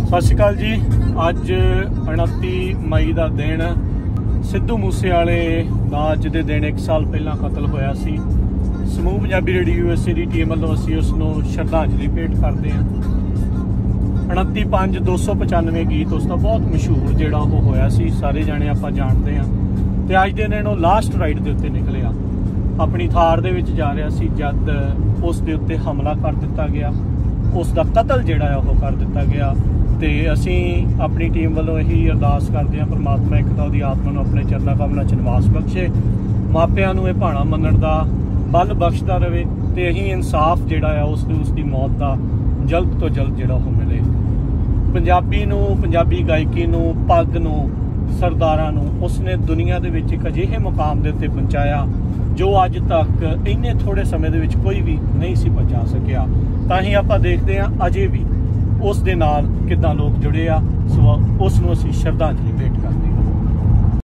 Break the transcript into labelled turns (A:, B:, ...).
A: सत श्री अकाल जी। अज 29 मई का दिन सिद्धू मूसेवाले का अज के दिन 1 साल पहला कतल होया सी। समूह पंजाबी रेडियो USA की टीम वालों असीं उसनूं श्रद्धांजलि भेंट करते हैं। 29/5/295 गीत उसका बहुत मशहूर जिहड़ा वो होया सी, सारे जाने आपां जानते हैं। तो अज के दिन वो लास्ट राइड के उत्ते निकलिया, अपनी थार दे विच जा रहा सी जद उस दे उत्ते हमला कर दिता गया, उसका कतल जिहड़ा वो कर दिता गया। तो असीं अपनी टीम वालों यही अरदास करते हैं, परमात्मा एक तो उसकी आत्मा नूं अपने चरना कमलों च निवास बख्शे, मापियां नूं इह भाणा मनण दा बल बख्शदा रहे, तो यही इंसाफ जिहड़ा आ उसकी मौत का जल्द तो जल्द जिहड़ा वो मिले। पंजाबी नूं, पंजाबी गायकी नूं, पग नूं, सरदारां नूं उसने दुनिया दे विच एक अजिहे मुकाम दे उत्ते पहुंचाया जो अज तक इन्ने थोड़े समय दे विच कोई भी नहीं सी पहुंचा सकिया। तां ही आपां देखदे हां अजे भी उस दे नाल किद्दां लोग जुड़े आ। सो उस नूं असीं श्रद्धांजलि भेंट करदे।